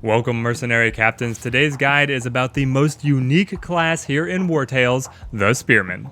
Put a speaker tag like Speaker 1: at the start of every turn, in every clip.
Speaker 1: Welcome, mercenary captains. Today's guide is about the most unique class here in Wartales, the Spearman.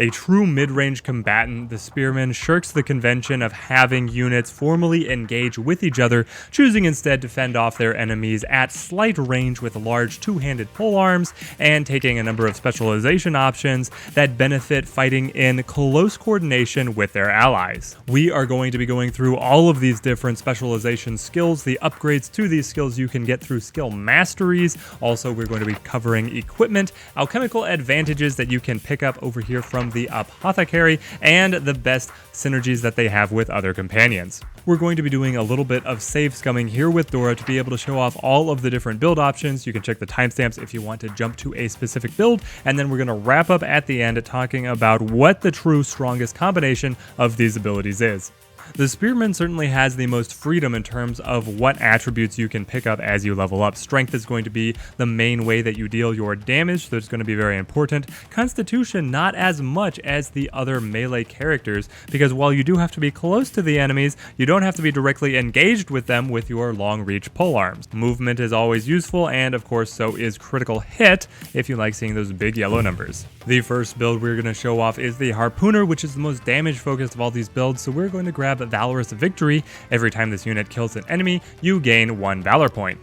Speaker 1: A true mid-range combatant, the Spearman shirks the convention of having units formally engage with each other, choosing instead to fend off their enemies at slight range with large two-handed polearms, and taking a number of specialization options that benefit fighting in close coordination with their allies. We are going to be going through all of these different specialization skills, the upgrades to these skills you can get through skill masteries. Also, we're going to be covering equipment, alchemical advantages that you can pick up over here from the apothecary, and the best synergies that they have with other companions. We're going to be doing a little bit of save scumming here with Dora to be able to show off all of the different build options. You can check the timestamps if you want to jump to a specific build, and then we're going to wrap up at the end talking about what the true strongest combination of these abilities is. The Spearman certainly has the most freedom in terms of what attributes you can pick up as you level up. Strength is going to be the main way that you deal your damage, so it's going to be very important. Constitution, not as much as the other melee characters, because while you do have to be close to the enemies, you don't have to be directly engaged with them with your long-reach polearms. Movement is always useful, and of course so is critical hit if you like seeing those big yellow numbers. The first build we're going to show off is the Harpooner, which is the most damage-focused of all these builds, so we're going to grab Valorous Victory. Every time this unit kills an enemy, you gain 1 Valor point.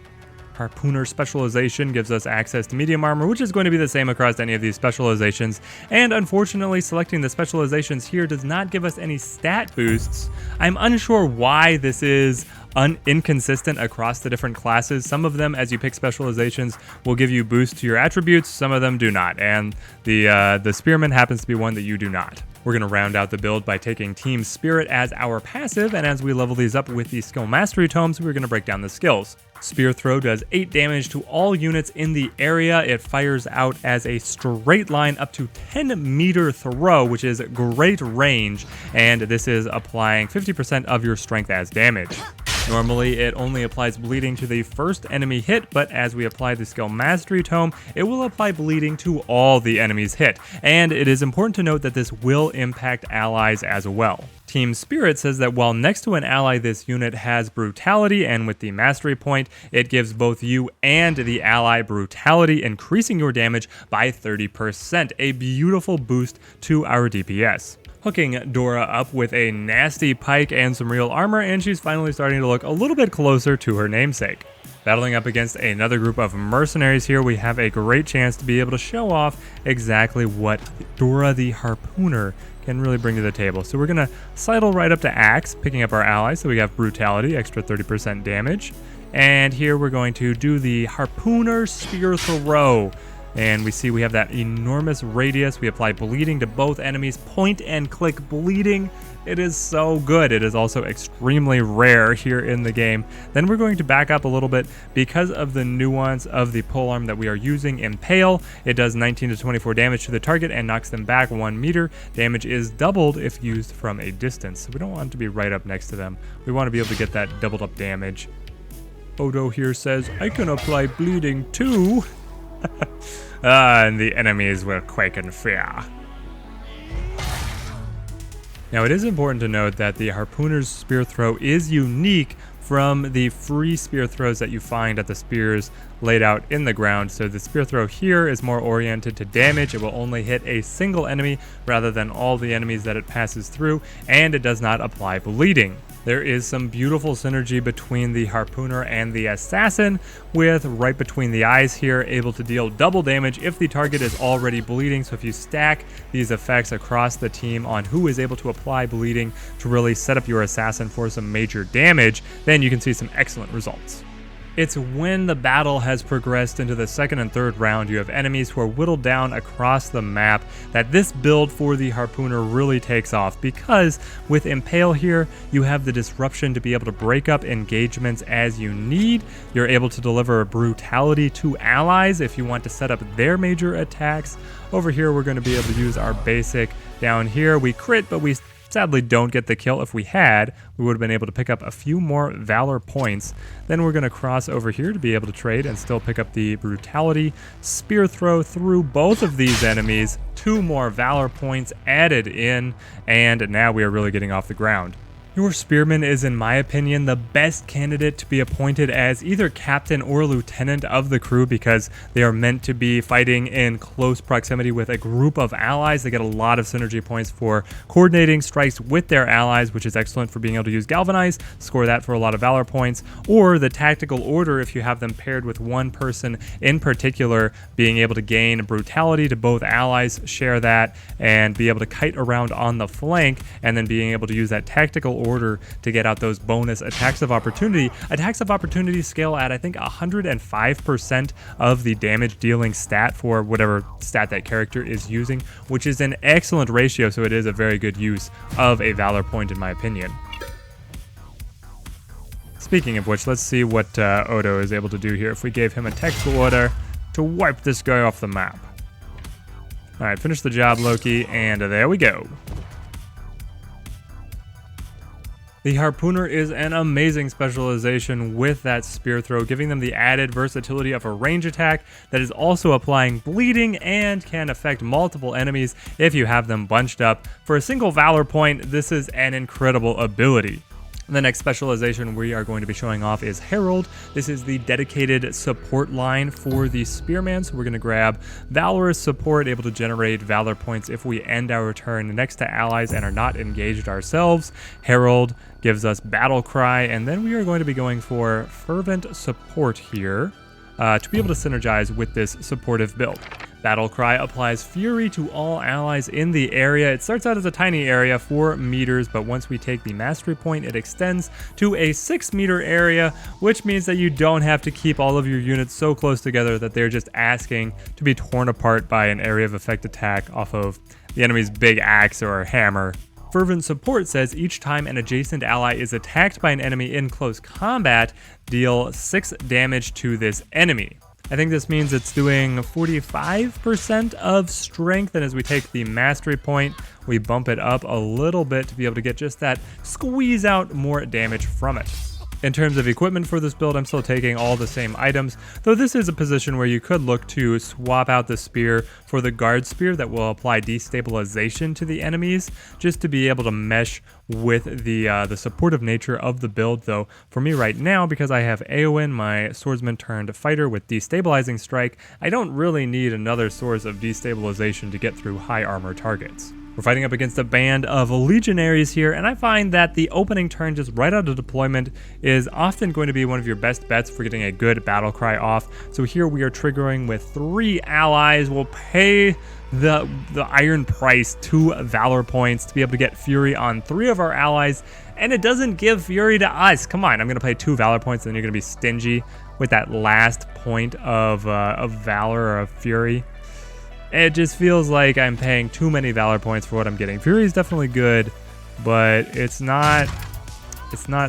Speaker 1: Harpooner Specialization gives us access to medium armor, which is going to be the same across any of these specializations, and unfortunately selecting the specializations here does not give us any stat boosts. I'm unsure why this is inconsistent across the different classes. Some of them, as you pick specializations, will give you boosts to your attributes, some of them do not, and the Spearman happens to be one that you do not. We're going to round out the build by taking Team Spirit as our passive, and as we level these up with the skill mastery tomes, we're going to break down the skills. Spear Throw does 8 damage to all units in the area. It fires out as a straight line up to 10-meter throw, which is great range, and this is applying 50% of your strength as damage. Normally, it only applies bleeding to the first enemy hit, but as we apply the skill mastery tome, it will apply bleeding to all the enemies hit, and it is important to note that this will impact allies as well. Team Spirit says that while next to an ally this unit has brutality, and with the mastery point, it gives both you and the ally brutality, increasing your damage by 30%, a beautiful boost to our DPS. Hooking Dora up with a nasty pike and some real armor, and she's finally starting to look a little bit closer to her namesake. Battling up against another group of mercenaries here, we have a great chance to be able to show off exactly what Dora the Harpooner can really bring to the table. So we're going to sidle right up to Axe, picking up our allies, so we have brutality, extra 30% damage. And here we're going to do the Harpooner Spear Throw. And we see we have that enormous radius. We apply bleeding to both enemies. Point and click bleeding. It is so good. It is also extremely rare here in the game. Then we're going to back up a little bit because of the nuance of the polearm that we are using. Impale, it does 19 to 24 damage to the target and knocks them back 1 meter. Damage is doubled if used from a distance. So we don't want it to be right up next to them. We want to be able to get that doubled up damage. Odo here says, I can apply bleeding too. And the enemies will quake in fear. Now, it is important to note that the Harpooner's Spear Throw is unique from the free spear throws that you find at the spears laid out in the ground. So the spear throw here is more oriented to damage. It will only hit a single enemy rather than all the enemies that it passes through, and it does not apply bleeding. There is some beautiful synergy between the Harpooner and the Assassin, with right between the eyes here, able to deal double damage if the target is already bleeding. So if you stack these effects across the team on who is able to apply bleeding to really set up your Assassin for some major damage, then you can see some excellent results. It's when the battle has progressed into the second and third round, you have enemies who are whittled down across the map, that this build for the Harpooner really takes off, because with Impale here, you have the disruption to be able to break up engagements as you need. You're able to deliver brutality to allies if you want to set up their major attacks. Over here, we're going to be able to use our basic. Down here, we crit, but we sadly don't get the kill. If we had, we would have been able to pick up a few more valor points. Then we're going to cross over here to be able to trade and still pick up the brutality. Spear throw through both of these enemies. 2 more valor points added in, and now we are really getting off the ground. Your Spearman is, in my opinion, the best candidate to be appointed as either captain or lieutenant of the crew because they are meant to be fighting in close proximity with a group of allies. They get a lot of synergy points for coordinating strikes with their allies, which is excellent for being able to use Galvanize, score that for a lot of Valor points, or the Tactical Order if you have them paired with one person in particular, being able to gain Brutality to both allies, share that, and be able to kite around on the flank, and then being able to use that Tactical Order to get out those bonus attacks of opportunity. Attacks of opportunity scale at, I think, 105% of the damage dealing stat for whatever stat that character is using, which is an excellent ratio, so it is a very good use of a Valor point in my opinion. Speaking of which, let's see what Odo is able to do here if we gave him a tactical order to wipe this guy off the map. Alright, finish the job, Loki, and there we go. The Harpooner is an amazing specialization with that spear throw, giving them the added versatility of a range attack that is also applying bleeding and can affect multiple enemies if you have them bunched up. For a single Valor point, this is an incredible ability. The next specialization we are going to be showing off is Herald. This is the dedicated support line for the Spearman, so we're going to grab Valorous Support, able to generate Valor points if we end our turn next to allies and are not engaged ourselves. Herald gives us Battle Cry, and then we are going to be going for Fervent Support here to be able to synergize with this supportive build. Battle Cry applies Fury to all allies in the area. It starts out as a tiny area, 4 meters, but once we take the Mastery point, it extends to a 6-meter area, which means that you don't have to keep all of your units so close together that they're just asking to be torn apart by an area of effect attack off of the enemy's big axe or hammer. Fervent Support says each time an adjacent ally is attacked by an enemy in close combat, deal 6 damage to this enemy. I think this means it's doing 45% of strength, and as we take the Mastery point, we bump it up a little bit to be able to get just that squeeze out more damage from it. In terms of equipment for this build, I'm still taking all the same items, though this is a position where you could look to swap out the spear for the guard spear that will apply destabilization to the enemies, just to be able to mesh with the supportive nature of the build. Though for me right now, because I have Eowyn, my swordsman turned fighter with destabilizing strike, I don't really need another source of destabilization to get through high armor targets. We're fighting up against a band of legionaries here, and I find that the opening turn just right out of deployment is often going to be one of your best bets for getting a good battle cry off. So here we are triggering with 3 allies. We'll pay the iron price, 2 Valor points, to be able to get Fury on 3 of our allies, and it doesn't give Fury to us. Come on, I'm going to pay 2 Valor points, and then you're going to be stingy with that last point of Valor or of Fury. It just feels like I'm paying too many Valor points for what I'm getting. Fury is definitely good, but it's not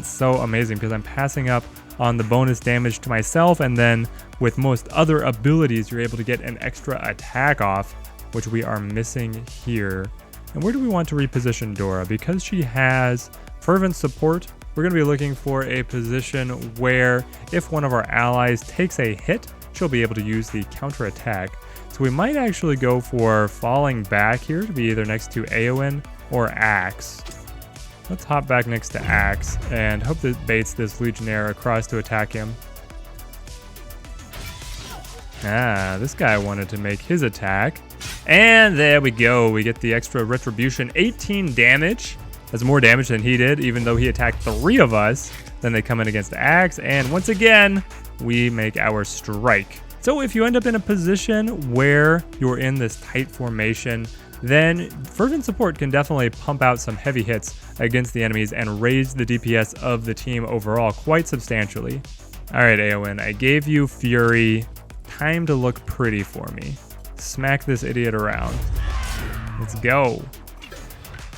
Speaker 1: so amazing because I'm passing up on the bonus damage to myself, and then with most other abilities, you're able to get an extra attack off, which we are missing here. And where do we want to reposition Dora? Because she has Fervent Support, we're going to be looking for a position where if one of our allies takes a hit, she'll be able to use the counter attack. So we might actually go for falling back here to be either next to Eowyn or Axe. Let's hop back next to Axe and hope that baits this Legionnaire across to attack him. Ah, this guy wanted to make his attack. And there we go. We get the extra retribution. 18 damage. That's more damage than he did, even though he attacked 3 of us. Then they come in against Axe, and once again, we make our strike. So if you end up in a position where you're in this tight formation, then Fervent Support can definitely pump out some heavy hits against the enemies and raise the DPS of the team overall quite substantially. Alright, Eowyn, I gave you Fury. Time to look pretty for me. Smack this idiot around. Let's go.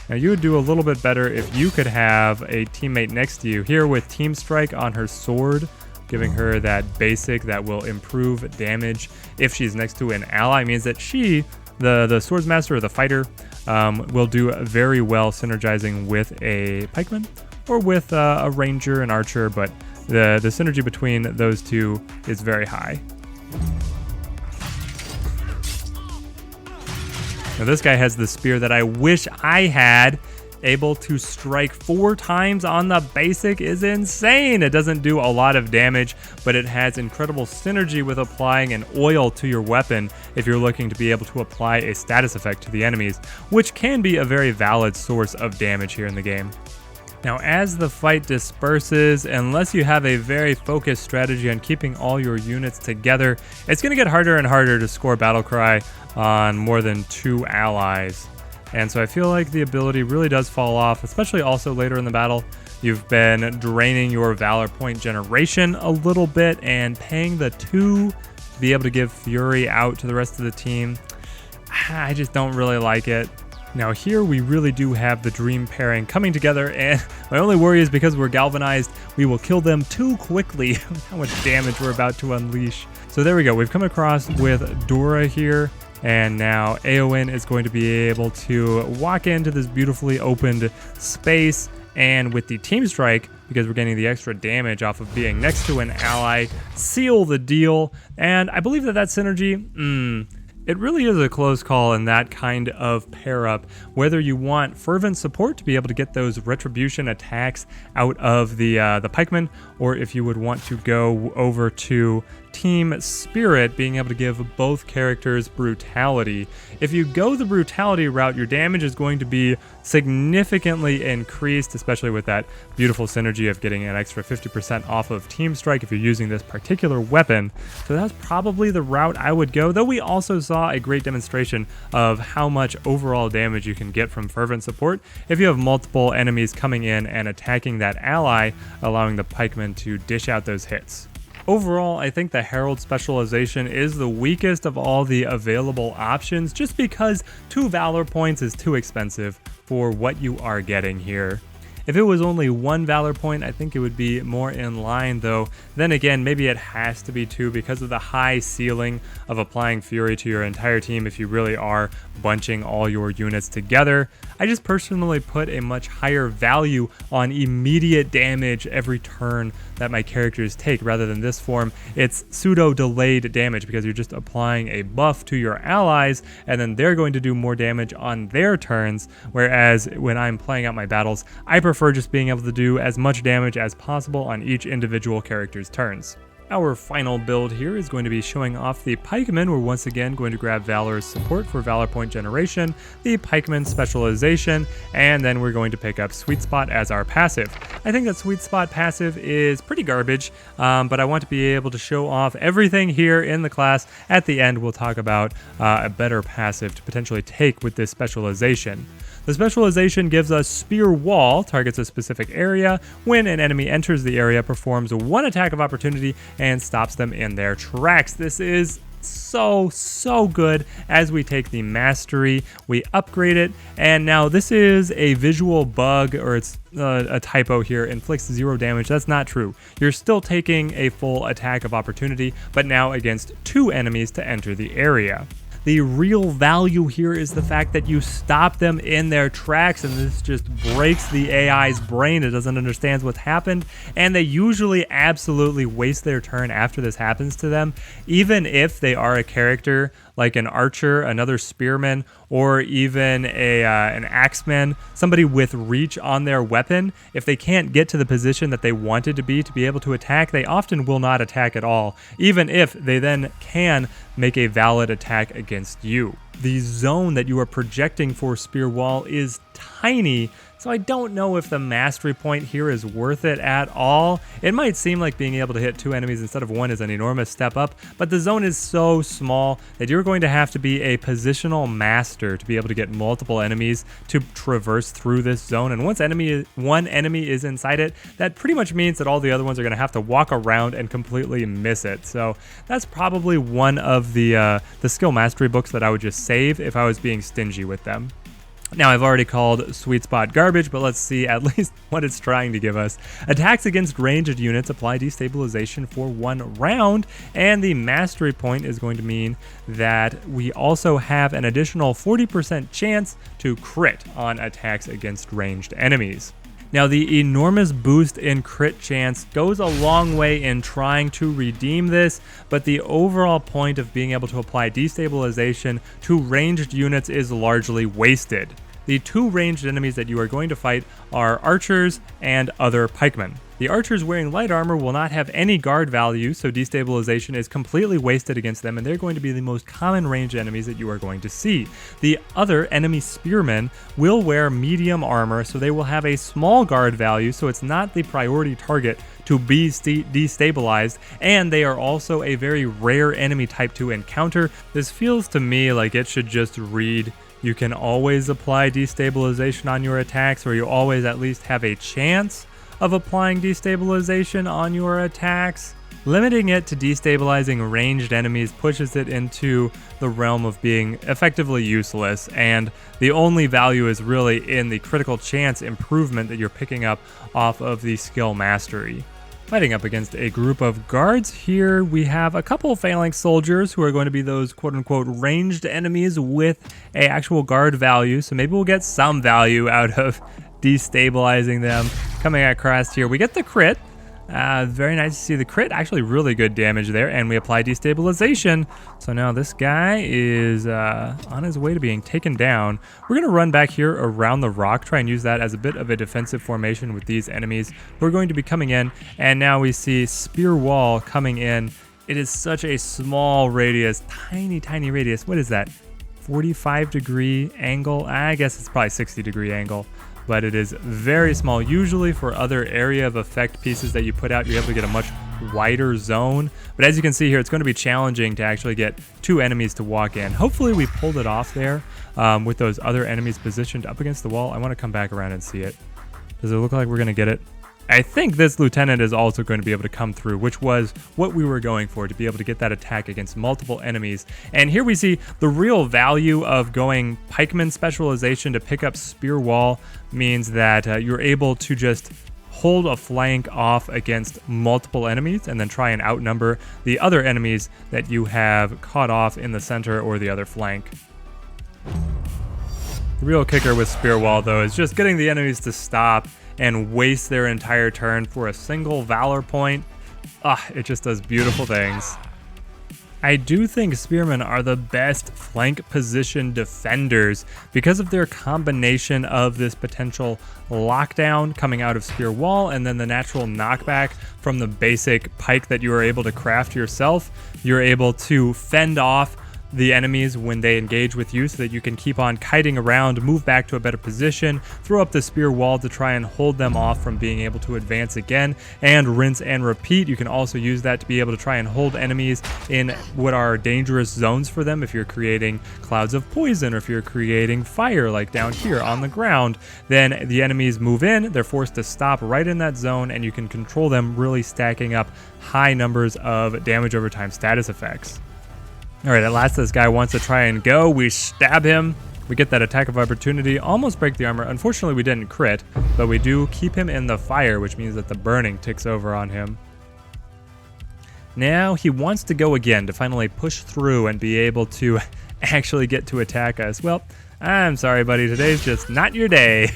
Speaker 1: Now you would do a little bit better if you could have a teammate next to you here with Team Strike on her sword, giving her that basic that will improve damage if she's next to an ally. It means that she, the swordsmaster or the fighter, will do very well synergizing with a pikeman or with a ranger and archer, but the synergy between those two is very high. Now this guy has the spear that I wish I had. able to strike 4 times on the basic is insane. It doesn't do a lot of damage, but it has incredible synergy with applying an oil to your weapon if you're looking to be able to apply a status effect to the enemies, which can be a very valid source of damage here in the game. Now, as the fight disperses, unless you have a very focused strategy on keeping all your units together, it's going to get harder and harder to score Battlecry on more than 2 allies. And so I feel like the ability really does fall off, especially also later in the battle. You've been draining your Valor point generation a little bit and paying the 2 to be able to give Fury out to the rest of the team. I just don't really like it. Now here we really do have the dream pairing coming together, and my only worry is because we're galvanized, we will kill them too quickly. How much damage we're about to unleash. So there we go, we've come across with Dora here. And now Eowyn is going to be able to walk into this beautifully opened space, and with the team strike, because we're getting the extra damage off of being next to an ally, seal the deal. And I believe that synergy, it really is a close call in that kind of pair up, whether you want fervent support to be able to get those retribution attacks out of the pikemen, or if you would want to go over to Team Spirit, being able to give both characters brutality. If you go the brutality route, your damage is going to be significantly increased, especially with that beautiful synergy of getting an extra 50% off of Team Strike if you're using this particular weapon. So that's probably the route I would go, though we also saw a great demonstration of how much overall damage you can get from fervent support if you have multiple enemies coming in and attacking that ally, allowing the pikemen to dish out those hits. Overall, I think the Herald specialization is the weakest of all the available options, just because 2 Valor points is too expensive for what you are getting here. If it was only 1 Valor point, I think it would be more in line, though. Then again, maybe it has to be 2 because of the high ceiling of applying Fury to your entire team if you really are bunching all your units together. I just personally put a much higher value on immediate damage every turn that my characters take, rather than this form. It's pseudo delayed damage because you're just applying a buff to your allies and then they're going to do more damage on their turns, whereas when I'm playing out my battles, I prefer just being able to do as much damage as possible on each individual character's turns. Our final build here is going to be showing off the Pikeman. We're once again going to grab Valor's support for Valor point generation, the Pikeman specialization, and then we're going to pick up Sweet Spot as our passive. I think that Sweet Spot passive is pretty garbage, but I want to be able to show off everything here in the class. At the end, we'll talk about a better passive to potentially take with this specialization. The specialization gives us Spear Wall, targets a specific area. When an enemy enters the area, performs 1 attack of opportunity and stops them in their tracks. This is so good. As we take the mastery, we upgrade it, and now this is a visual bug, or it's a typo here. Inflicts 0 damage. That's not true. You're still taking a full attack of opportunity, but now against 2 enemies to enter the area. The real value here is the fact that you stop them in their tracks, and this just breaks the AI's brain. It doesn't understand what's happened, and they usually absolutely waste their turn after this happens to them, even if they are a character like an archer, another spearman, or even an axeman, somebody with reach on their weapon. If they can't get to the position that they wanted to be able to attack, they often will not attack at all, even if they then can make a valid attack against you. The zone that you are projecting for Spear Wall is tiny, so I don't know if the mastery point here is worth it at all. It might seem like being able to hit 2 enemies instead of 1 is an enormous step up, but the zone is so small that you're going to have to be a positional master to be able to get multiple enemies to traverse through this zone. And once one enemy is inside it, that pretty much means that all the other ones are going to have to walk around and completely miss it. So that's probably one of the skill mastery books that I would just save if I was being stingy with them. Now, I've already called Sweet Spot garbage, but let's see at least what it's trying to give us. Attacks against ranged units apply destabilization for 1 round, and the mastery point is going to mean that we also have an additional 40% chance to crit on attacks against ranged enemies. Now, the enormous boost in crit chance goes a long way in trying to redeem this, but the overall point of being able to apply destabilization to ranged units is largely wasted. the 2 ranged enemies that you are going to fight are archers and other pikemen. The archers wearing light armor will not have any guard value, so destabilization is completely wasted against them, and they're going to be the most common ranged enemies that you are going to see. The other enemy spearmen will wear medium armor, so they will have a small guard value, so it's not the priority target to be destabilized, and they are also a very rare enemy type to encounter. This feels to me like it should just read, you can always apply destabilization on your attacks, or you always at least have a chance of applying destabilization on your attacks. Limiting it to destabilizing ranged enemies pushes it into the realm of being effectively useless, and the only value is really in the critical chance improvement that you're picking up off of the skill mastery. Fighting up against a group of guards here, we have a couple phalanx soldiers who are going to be those quote-unquote ranged enemies with a actual guard value, so maybe we'll get some value out of destabilizing them. Coming across here, we get the crit. Very nice to see the crit. Actually really good damage there, and we apply destabilization. So now this guy is on his way to being taken down. We're going to run back here around the rock, try and use that as a bit of a defensive formation with these enemies who are going to be coming in. And now we see spear wall coming in. It is such a small radius, tiny radius. What is that? 45-degree angle? I guess it's probably 60-degree angle. But it is very small. Usually for other area of effect pieces that you put out, you're able to get a much wider zone. But as you can see here, it's going to be challenging to actually get 2 enemies to walk in. Hopefully we pulled it off there with those other enemies positioned up against the wall. I want to come back around and see it. Does it look like we're going to get it? I think this lieutenant is also going to be able to come through, which was what we were going for, to be able to get that attack against multiple enemies. And here we see the real value of going pikeman specialization to pick up spear wall means that you're able to just hold a flank off against multiple enemies and then try and outnumber the other enemies that you have caught off in the center or the other flank. The real kicker with spear wall, though, is just getting the enemies to stop and waste their entire turn for a single valor point. It just does beautiful things. I do think spearmen are the best flank position defenders because of their combination of this potential lockdown coming out of spear wall and then the natural knockback from the basic pike that you are able to craft yourself. You're able to fend off the enemies when they engage with you so that you can keep on kiting around, move back to a better position, throw up the spear wall to try and hold them off from being able to advance again, and rinse and repeat. You can also use that to be able to try and hold enemies in what are dangerous zones for them. If you're creating clouds of poison or if you're creating fire like down here on the ground, then the enemies move in, they're forced to stop right in that zone, and you can control them, really stacking up high numbers of damage over time status effects. Alright, at last this guy wants to try and go. We stab him. We get that attack of opportunity, almost break the armor. Unfortunately, we didn't crit, but we do keep him in the fire, which means that the burning ticks over on him. Now he wants to go again to finally push through and be able to actually get to attack us. Well, I'm sorry, buddy. Today's just not your day.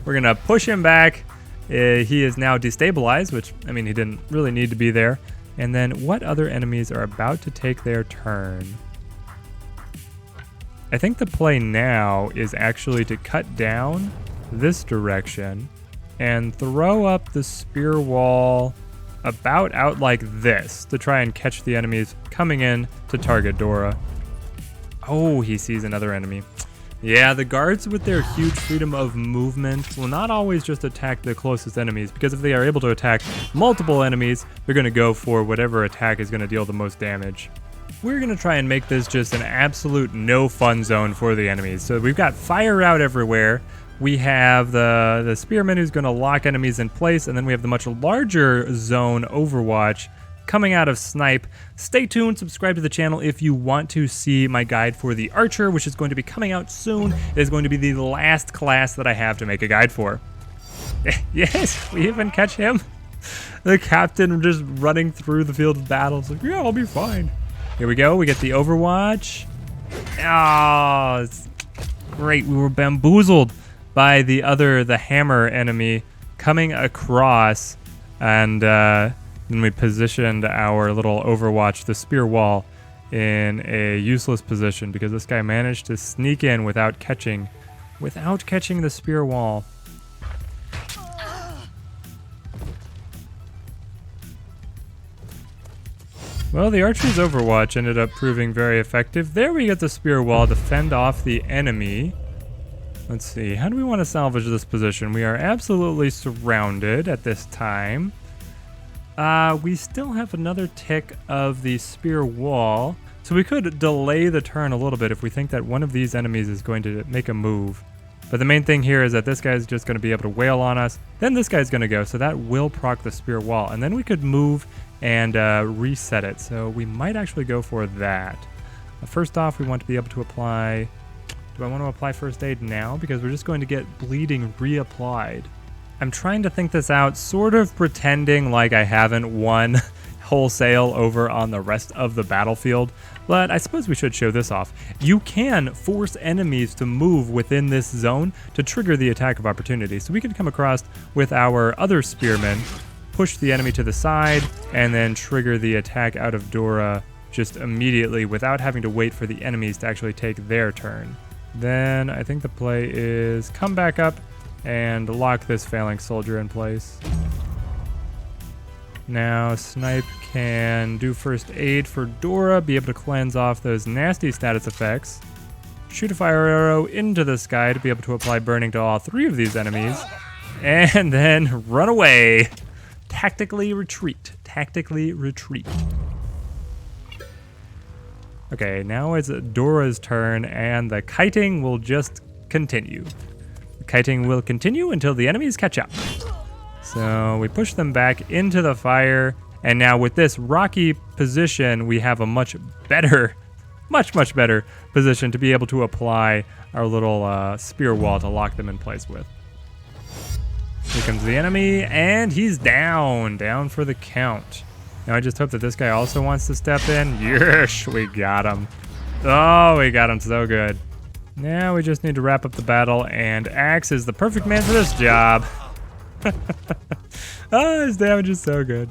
Speaker 1: We're going to push him back. He is now destabilized, which, I mean, he didn't really need to be there. And then what other enemies are about to take their turn? I think the play now is actually to cut down this direction and throw up the spear wall about out like this to try and catch the enemies coming in to target Dora. Oh, he sees another enemy. Yeah, the guards with their huge freedom of movement will not always just attack the closest enemies, because if they are able to attack multiple enemies, they're going to go for whatever attack is going to deal the most damage. We're going to try and make this just an absolute no fun zone for the enemies. So we've got fire out everywhere. We have the Spearman who's going to lock enemies in place, and then we have the much larger zone Overwatch coming out of Snipe. Stay tuned, subscribe to the channel if you want to see my guide for the Archer, which is going to be coming out soon. It is going to be the last class that I have to make a guide for. Yes, we even catch him. The captain just running through the field of battle. It's like, yeah, I'll be fine. Here we go, we get the Overwatch. Oh, it's great. We were bamboozled by the hammer enemy coming across, and then we positioned our little Overwatch, the spear wall, in a useless position because this guy managed to sneak in without catching without catching the spear wall. Well, the archer's Overwatch ended up proving very effective. There we get the spear wall to fend off the enemy. Let's see, how do we want to salvage this position? We are absolutely surrounded at this time. We still have another tick of the spear wall, so we could delay the turn a little bit if we think that one of these enemies is going to make a move. But the main thing here is that this guy's just going to be able to wail on us. Then this guy's going to go, so that will proc the spear wall. And then we could move and reset it. So we might actually go for that. First off, we want to be able to apply... Do I want to apply first aid now? Because we're just going to get bleeding reapplied. I'm trying to think this out, sort of pretending like I haven't won wholesale over on the rest of the battlefield, but I suppose we should show this off. You can force enemies to move within this zone to trigger the attack of opportunity. So we can come across with our other spearmen, push the enemy to the side, and then trigger the attack out of Dora just immediately without having to wait for the enemies to actually take their turn. Then I think the play is come back up and lock this phalanx soldier in place. Now Snipe can do first aid for Dora, be able to cleanse off those nasty status effects. Shoot a fire arrow into the sky to be able to apply burning to all three of these enemies. And then run away. Tactically retreat. Tactically retreat. Okay, now it's Dora's turn, and the kiting will just continue. The kiting will continue until the enemies catch up. So we push them back into the fire, and now with this rocky position, we have a much better position to be able to apply our little spear wall to lock them in place with. Here comes the enemy, and he's down for the count. Now I just hope that this guy also wants to step in. Yes, we got him. Oh, we got him so good. Now we just need to wrap up the battle, and Axe is the perfect man for this job. Oh, his damage is so good.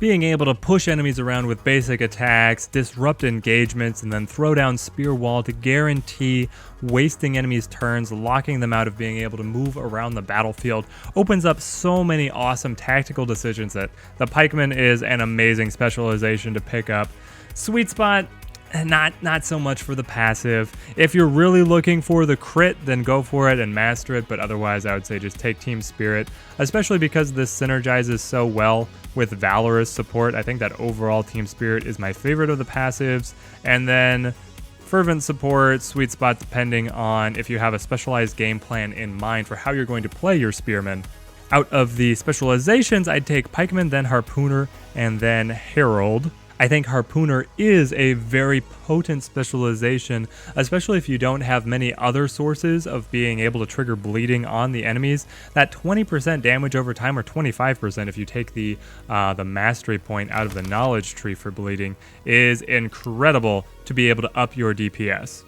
Speaker 1: Being able to push enemies around with basic attacks, disrupt engagements, and then throw down spear wall to guarantee wasting enemies' turns, locking them out of being able to move around the battlefield, opens up so many awesome tactical decisions that the Pikeman is an amazing specialization to pick up. Sweet spot, not so much for the passive. If you're really looking for the crit, then go for it and master it, but otherwise I would say just take Team Spirit, especially because this synergizes so well with Valorous support. I think that overall Team Spirit is my favorite of the passives, and then Fervent support, sweet spot depending on if you have a specialized game plan in mind for how you're going to play your Spearman. Out of the specializations, I'd take Pikeman, then Harpooner, and then Herald. I think Harpooner is a very potent specialization, especially if you don't have many other sources of being able to trigger bleeding on the enemies. That 20% damage over time, or 25% if you take the mastery point out of the knowledge tree for bleeding, is incredible to be able to up your DPS.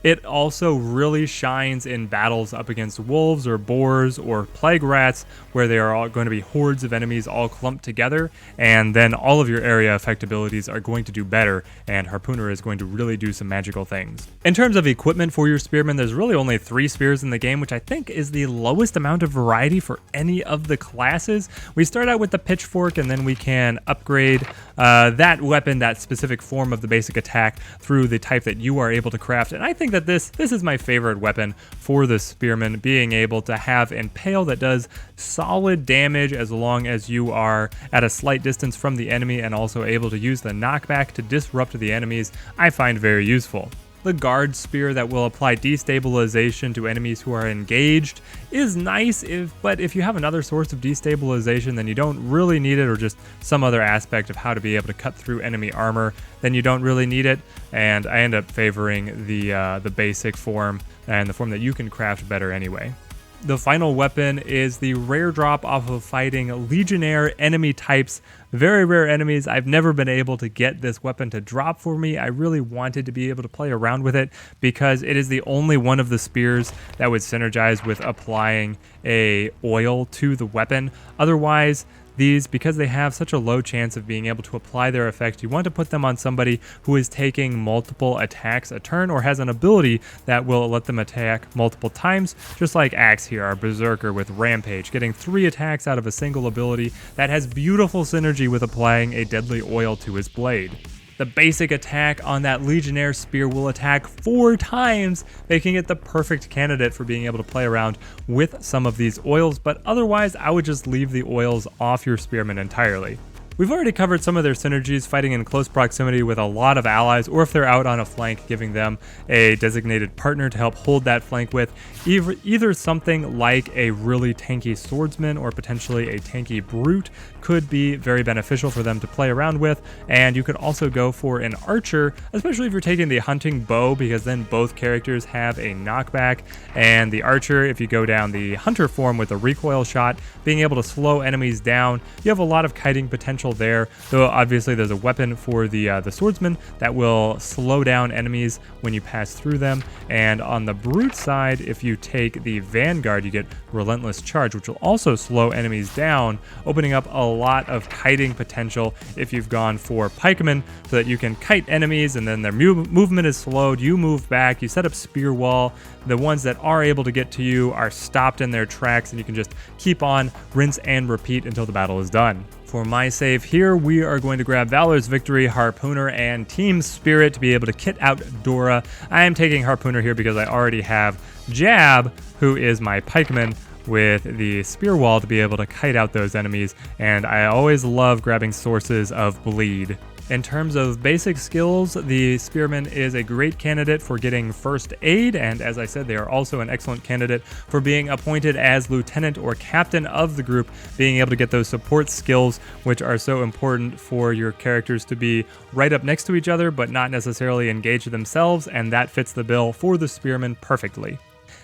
Speaker 1: It also really shines in battles up against wolves or boars or plague rats, where they are all going to be hordes of enemies all clumped together, and then all of your area effect abilities are going to do better, and Harpooner is going to really do some magical things. In terms of equipment for your Spearman, there's really only 3 spears in the game, which I think is the lowest amount of variety for any of the classes. We start out with the pitchfork, and then we can upgrade that weapon, that specific form of the basic attack, through the type that you are able to craft, and I think that this is my favorite weapon for the Spearman, being able to have Impale that does solid damage as long as you are at a slight distance from the enemy, and also able to use the knockback to disrupt the enemies, I find very useful. The guard spear that will apply destabilization to enemies who are engaged is nice, but if you have another source of destabilization, then you don't really need it, or just some other aspect of how to be able to cut through enemy armor, then you don't really need it, and I end up favoring the basic form, and the form that you can craft better anyway. The final weapon is the rare drop off of fighting Legionnaire enemy types very rare enemies. I've never been able to get this weapon to drop for me. I really wanted to be able to play around with it because it is the only one of the spears that would synergize with applying a oil to the weapon. Otherwise, these, because they have such a low chance of being able to apply their effect, you want to put them on somebody who is taking multiple attacks a turn or has an ability that will let them attack multiple times, just like Axe here, our Berserker with Rampage, getting 3 attacks out of a single ability that has beautiful synergy with applying a deadly oil to his blade. The basic attack on that Legionnaire spear will attack 4 times, making it the perfect candidate for being able to play around with some of these oils, but otherwise I would just leave the oils off your Spearman entirely. We've already covered some of their synergies, fighting in close proximity with a lot of allies, or if they're out on a flank, giving them a designated partner to help hold that flank with. Either something like a really tanky swordsman or potentially a tanky brute could be very beneficial for them to play around with, and you could also go for an archer, especially if you're taking the hunting bow, because then both characters have a knockback, and the archer, if you go down the hunter form with a recoil shot, being able to slow enemies down, you have a lot of kiting potential there, though obviously there's a weapon for the swordsman that will slow down enemies when you pass through them. And on the brute side, if you take the vanguard, you get relentless charge, which will also slow enemies down, opening up a lot of kiting potential if you've gone for pikemen, so that you can kite enemies and then their movement is slowed, you move back, you set up spear wall, the ones that are able to get to you are stopped in their tracks, and you can just keep on, rinse and repeat until the battle is done. For my save here, we are going to grab Valor's Victory, Harpooner, and Team Spirit to be able to kit out Dora. I am taking Harpooner here because I already have Jab, who is my pikeman, with the spear wall to be able to kite out those enemies, and I always love grabbing sources of bleed. In terms of basic skills, the Spearman is a great candidate for getting first aid, and as I said, they are also an excellent candidate for being appointed as lieutenant or captain of the group, being able to get those support skills, which are so important for your characters to be right up next to each other, but not necessarily engage themselves, and that fits the bill for the Spearman perfectly.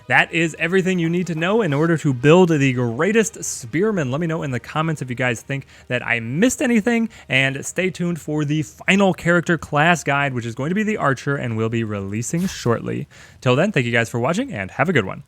Speaker 1: That is everything you need to know in order to build the greatest Spearman. Let me know in the comments if you guys think that I missed anything, and stay tuned for the final character class guide, which is going to be the Archer, and will be releasing shortly. Till then, thank you guys for watching, and have a good one.